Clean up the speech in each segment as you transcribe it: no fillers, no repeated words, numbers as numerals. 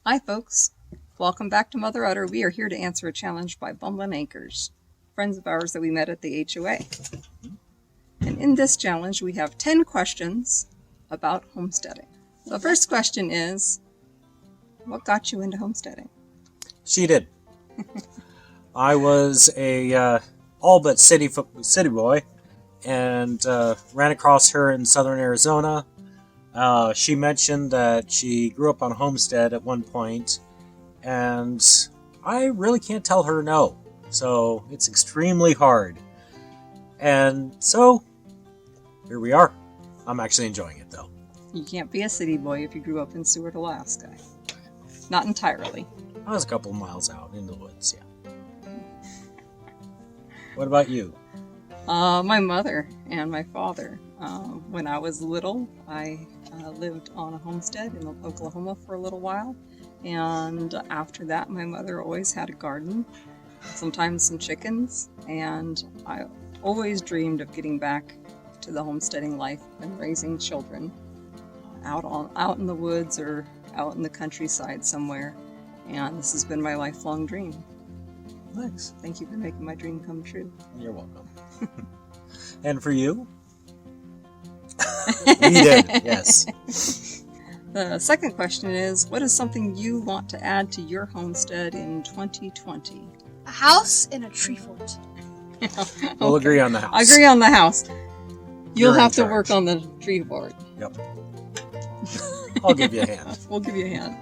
Hi folks, welcome back to Mother Udder. We are here to answer a challenge by Bumblin Acres, friends of ours that we met at the HOA. And in this challenge we have 10 questions about homesteading. The first question is, what got you into homesteading? She did. I was a all but city boy, and ran across her in southern Arizona. She mentioned that she grew up on a homestead at one point, and I really can't tell her no. So it's extremely hard. And so here we are. I'm actually enjoying it though. You can't be a city boy if you grew up in Seward, Alaska. Not entirely. I was a couple of miles out in the woods, yeah. What about you? My mother and my father. When I was little, I lived on a homestead in Oklahoma for a little while. And after that, my mother always had a garden, sometimes some chickens. And I always dreamed of getting back to the homesteading life and raising children out in the woods or out in the countryside somewhere. And this has been my lifelong dream. Thanks. Thank you for making my dream come true. You're welcome. And for you? We did, yes. The second question is, what is something you want to add to your homestead in 2020? A house and a tree fort. We'll agree on the house. I agree on the house. You'll You're in have to charge. work on the tree board. Yep. I'll give you a hand. We'll give you a hand.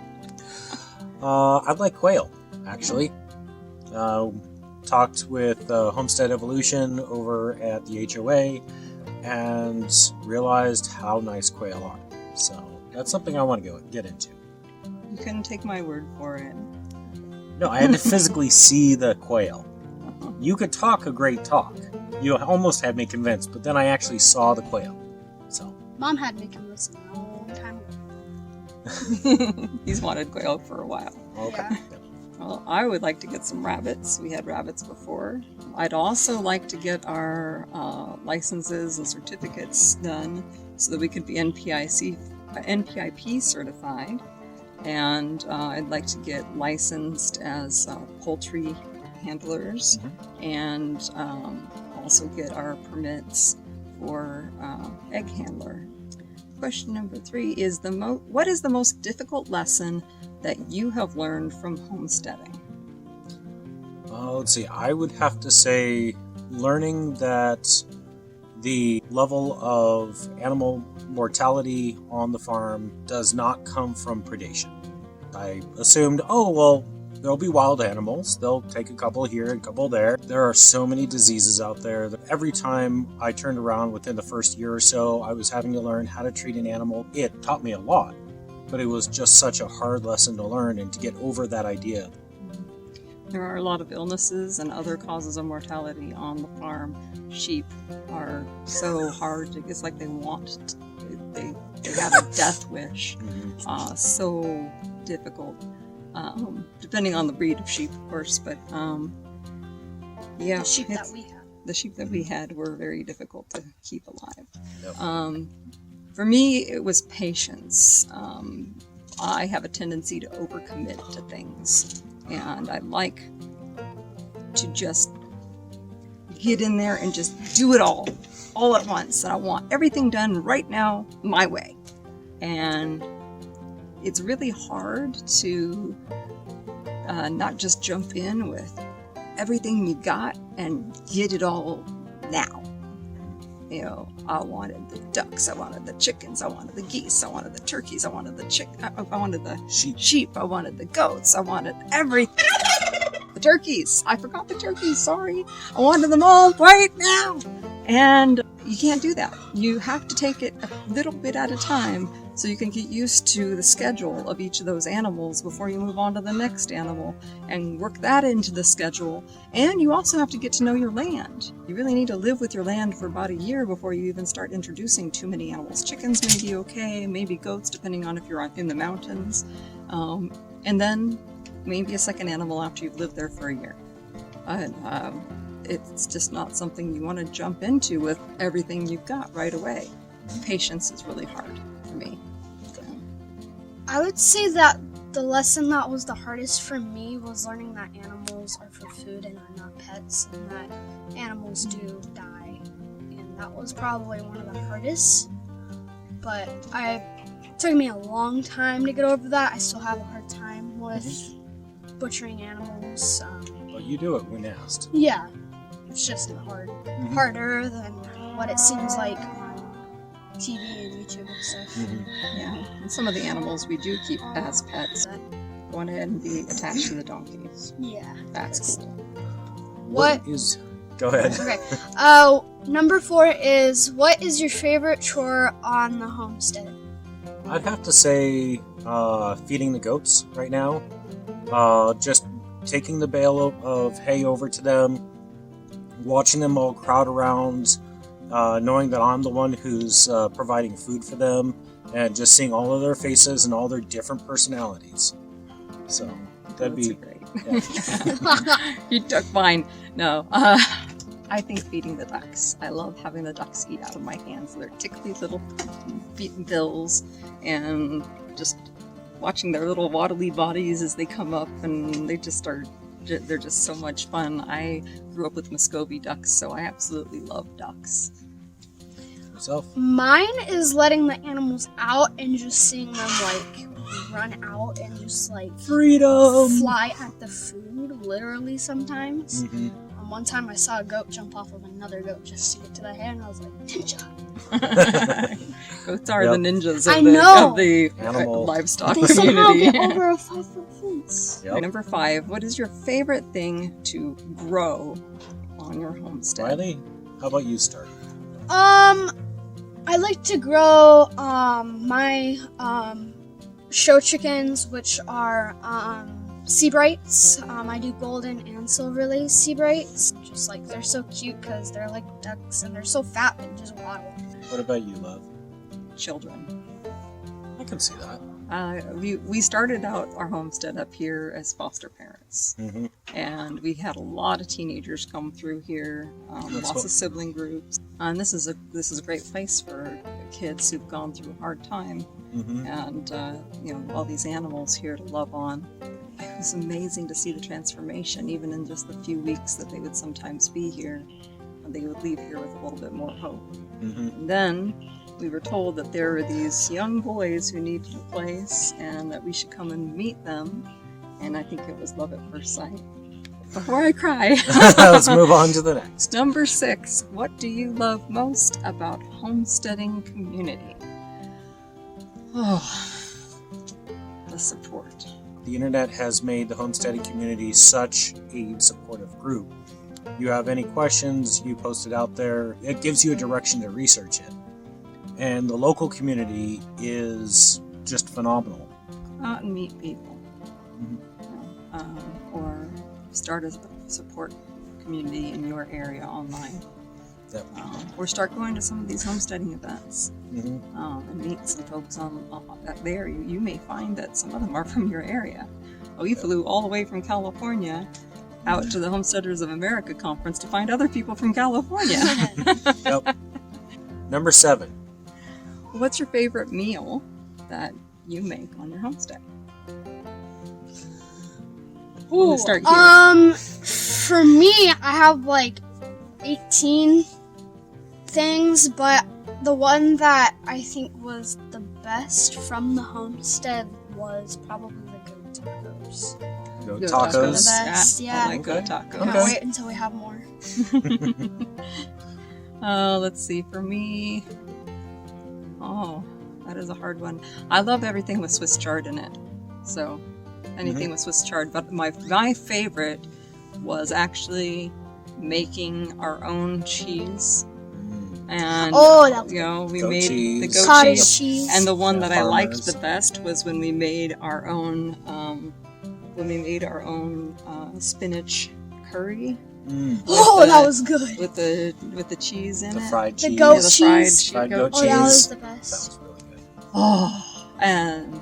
I'd like quail, actually. Talked with Homestead Evolution over at the HOA and realized how nice quail are. So that's something I want to get into. You couldn't take my word for it. No, I had to physically see the quail. You could talk a great talk. You almost had me convinced, but then I actually saw the quail. So Mom had me come listen a long time ago. He's wanted quail for a while. okay. Yeah. Well, I would like to get some rabbits. We had rabbits before. I'd also like to get our licenses and certificates done so that we could be NPIP certified. And I'd like to get licensed as poultry handlers and also get our permits for egg handler. Question number 3 is what is the most difficult lesson that you have learned from homesteading? Let's see. I would have to say learning that the level of animal mortality on the farm does not come from predation. I assumed, there'll be wild animals. They'll take a couple here and a couple there. There are so many diseases out there that every time I turned around within the first year or so, I was having to learn how to treat an animal. It taught me a lot, but it was just such a hard lesson to learn and to get over that idea. There are a lot of illnesses and other causes of mortality on the farm. Sheep are so hard. It's like they have a death wish. So difficult. Depending on the breed of sheep, of course, but yeah, The sheep that we had. The sheep that we had were very difficult to keep alive. Yep. For me, it was patience. I have a tendency to overcommit to things, and I like to just get in there and just do it all at once. And I want everything done right now, my way. And it's really hard to not just jump in with everything you got and get it all now. You know, I wanted the ducks, I wanted the chickens, I wanted the geese, I wanted the turkeys, I wanted I wanted the sheep, I wanted the goats, I wanted everything. The turkeys, I forgot the turkeys, sorry. I wanted them all right now. And you can't do that. You have to take it a little bit at a time so you can get used to the schedule of each of those animals before you move on to the next animal and work that into the schedule. And you also have to get to know your land. You really need to live with your land for about a year before you even start introducing too many animals. Chickens may be okay, maybe goats, depending on if you're in the mountains. And then maybe a second animal after you've lived there for a year. It's just not something you want to jump into with everything you've got right away. Patience is really hard for me. I would say that The lesson that was the hardest for me was learning that animals are for food and are not pets, and that animals do die. And that was probably one of the hardest. But it took me a long time to get over that. I still have a hard time with butchering animals. But you do it when asked. Yeah, it's just harder than what it seems like on TV and YouTube and stuff. Yeah, and some of the animals we do keep as pets go ahead and be attached to the donkeys. Yeah. That's cool. What is... Go ahead. Okay. Number 4 is, what is your favorite chore on the homestead? I'd have to say feeding the goats right now. Just taking the bale of hay over to them, watching them all crowd around, knowing that I'm the one who's providing food for them, and just seeing all of their faces and all their different personalities. So that'd be great. Yeah. You took mine. No, I think feeding the ducks. I love having the ducks eat out of my hands. Their tickly little bills, and just watching their little waddly bodies as they come up, and they're just so much fun. I grew up with Muscovy ducks, so I absolutely love ducks. Yourself? Mine is letting the animals out and just seeing them like run out and just like Freedom! fly at the food, literally sometimes. One time I saw a goat jump off of another goat just to get to the hay, and I was like, ninja! Goats are the ninjas of the Animal. livestock They somehow community. get over a 5-foot fence. Yep. Number 5, what is your favorite thing to grow on your homestead? Riley, how about you start? I like to grow my show chickens, which are sea brights. I do golden and silver lace sea brights. Just like, they're so cute because they're like ducks and they're so fat and just waddle. What about you, love? Children. I can see that. We started out our homestead up here as foster parents, and we had a lot of teenagers come through here, lots of sibling groups, and this is a great place for kids who've gone through a hard time, and all these animals here to love on. It was amazing to see the transformation, even in just the few weeks that they would sometimes be here, and they would leave here with a little bit more hope. And then we were told that there were these young boys who needed a place and that we should come and meet them. And I think it was love at first sight. Before I cry. Let's move on to the next. Number 6, what do you love most about Homesteading Community? Oh, the support. The internet has made the Homesteading Community such a supportive group. You have any questions, you post it out there. It gives you a direction to research it. And the local community is just phenomenal. Go out and meet people. Or start a support community in your area online. Yep. Or start going to some of these homesteading events and meet some folks there. You may find that some of them are from your area. We flew all the way from California out to the Homesteaders of America conference to find other people from California. Yep. Number 7. What's your favorite meal that you make on your homestead? Ooh, start here. For me, I have like 18 things, but the one that I think was the best from the homestead was probably the goat tacos. Goat Goat tacos. The best, yeah. I like goat tacos. Can't wait until we have more. Let's see, for me, that is a hard one. I love everything with Swiss chard in it, so anything with Swiss chard, but my favorite was actually making our own cheese. And that was we Goat made cheese. the goat cottage cheese. cheese. And the one that I liked Farmers. the best was when we made our own spinach curry that was good. with the cheese in The it. fried The cheese. goat the cheese. fried goat Oh, that was cheese. the That best. was really good. And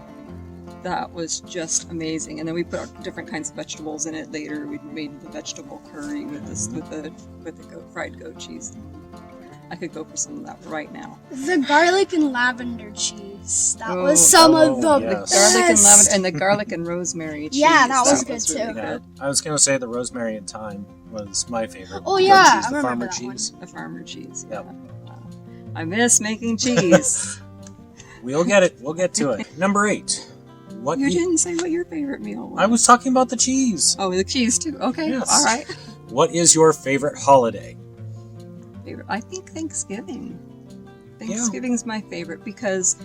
that was just amazing. And then we put different kinds of vegetables in it later. We made the vegetable curry with the fried goat cheese. I could go for some of that right now. The garlic and lavender cheese. That was some of the yes. The garlic and best. lavender and the garlic and rosemary cheese. Yeah, that was good really too. good. I was gonna say the rosemary and thyme was my favorite. Oh, The yeah, cheese, I the remember farmer that one. cheese. The farmer cheese. Yep. Yeah. I miss making cheese. We'll get it. We'll get to it. Number 8. What You e- didn't say what your favorite meal was. I was talking about the cheese. Oh, the cheese too. Okay, Yes. all right. What is your favorite holiday? I think Thanksgiving. Thanksgiving's my favorite because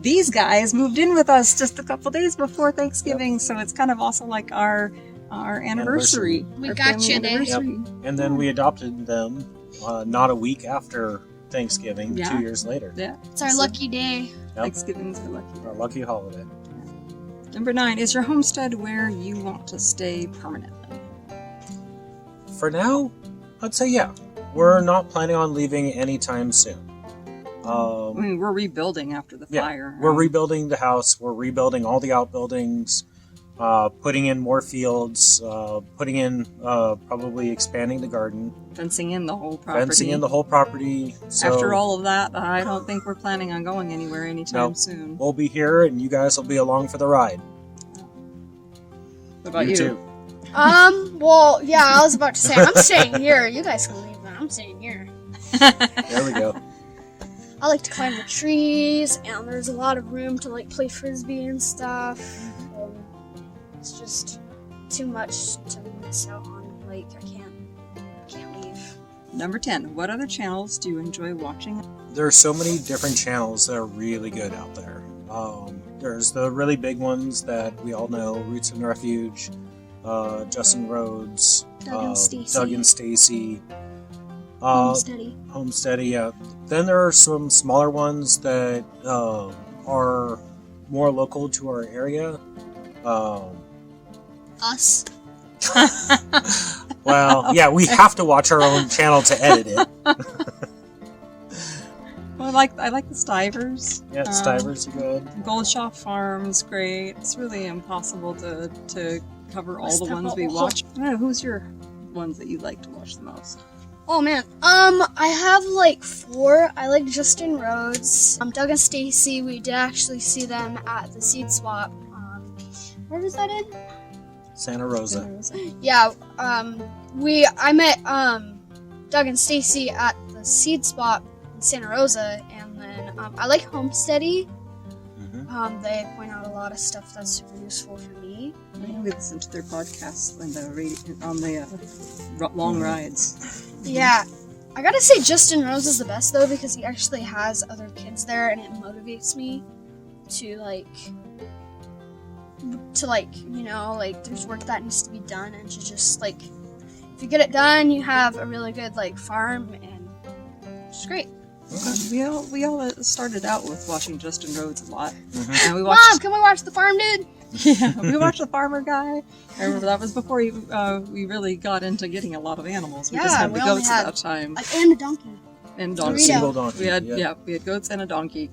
these guys moved in with us just a couple days before Thanksgiving, so it's kind of also like our anniversary. We our got family you there. anniversary. And then we adopted them not a week after Thanksgiving, Yeah. 2 years later. Yeah, It's our lucky day. Yep. Thanksgiving's the lucky. Our lucky holiday. Number 9, is your homestead where you want to stay permanently? For now, I'd say yeah. We're not planning on leaving anytime soon. I mean, we're rebuilding after the Yeah, fire. we're rebuilding the house. We're rebuilding all the outbuildings, putting in more fields, putting in probably expanding the garden, fencing in the whole property. fencing in the whole property. So After all of that, I don't think we're planning on going anywhere anytime No. soon. we'll be here, and you guys will be along for the ride. What about you? too. Well, yeah, I was about to say, I'm staying here. You guys can leave, but I'm staying here. There we go. I like to climb the trees, and there's a lot of room to like play frisbee and stuff. It's just too much to miss out on. Like I can't leave. Number 10, what other channels do you enjoy watching? There are so many different channels that are really good out there. There's the really big ones that we all know: Roots and Refuge, Justin Rhodes, Doug and Stacy. Doug and Stacy, Homesteading. Yeah. Then there are some smaller ones that are more local to our area. Us. Well, yeah, we have to watch our own channel to edit it. Well, I like the Stivers. Yeah, Stivers are good. Gold Shop Farm's great. It's really impossible to cover all the ones we Oh. watch. I don't know, who's your ones that you like to watch the most? Oh man. I have like 4. I like Justin Rhodes. Doug and Stacy. We did actually see them at the seed swap. Where was that in? Santa Rosa. Yeah. I met Doug and Stacy at the seed swap in Santa Rosa, and then I like Homesteading. Mm-hmm. They point out a lot of stuff that's super useful for me. We listen to their podcasts and on the long rides. Yeah. I gotta say Justin Rose is the best though, because he actually has other kids there, and it motivates me to there's work that needs to be done, and to just like, if you get it done, you have a really good farm, and it's great. We all started out with watching Justin Rhodes a lot, Mm-hmm. and we Mom, watched. can we watch The Farm Dude? Yeah, we watched the Farmer Guy. I remember that was before we really got into getting a lot of animals. We just Yeah, had we the only goats had, at that time And a donkey. and A donkeys. single donkey. We had yeah. we had goats and a donkey,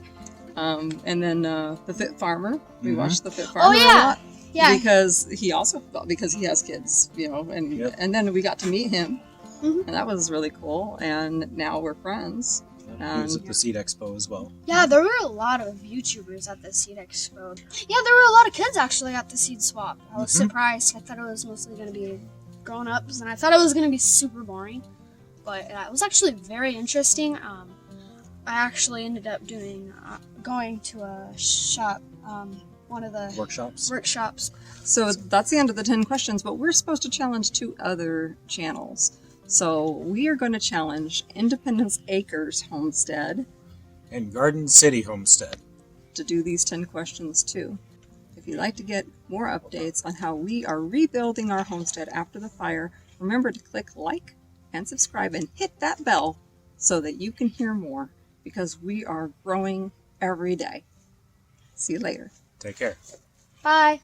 and then the Fit Farmer. We Mhm. watched the Fit Farmer a yeah. lot Yeah. because he has kids, and Yep. and then we got to meet him, Mhm. and that was really cool. And now we're friends. He was at the Seed Expo as well. Yeah, there were a lot of YouTubers at the Seed Expo. Yeah, there were a lot of kids actually at the Seed Swap. I was Mhm. surprised. I thought it was mostly going to be grown-ups, and I thought it was going to be super boring. But it was actually very interesting. I actually ended up going to a shop, one of the Workshops. So that's the end of the 10 questions, but we're supposed to challenge 2 other channels. So we are going to challenge Independence Acres Homestead And Garden City Homestead. to do these 10 questions too. If you'd like to get more updates on how we are rebuilding our homestead after the fire, remember to click like and subscribe and hit that bell so that you can hear more, because we are growing every day. See you later. Take care. Bye.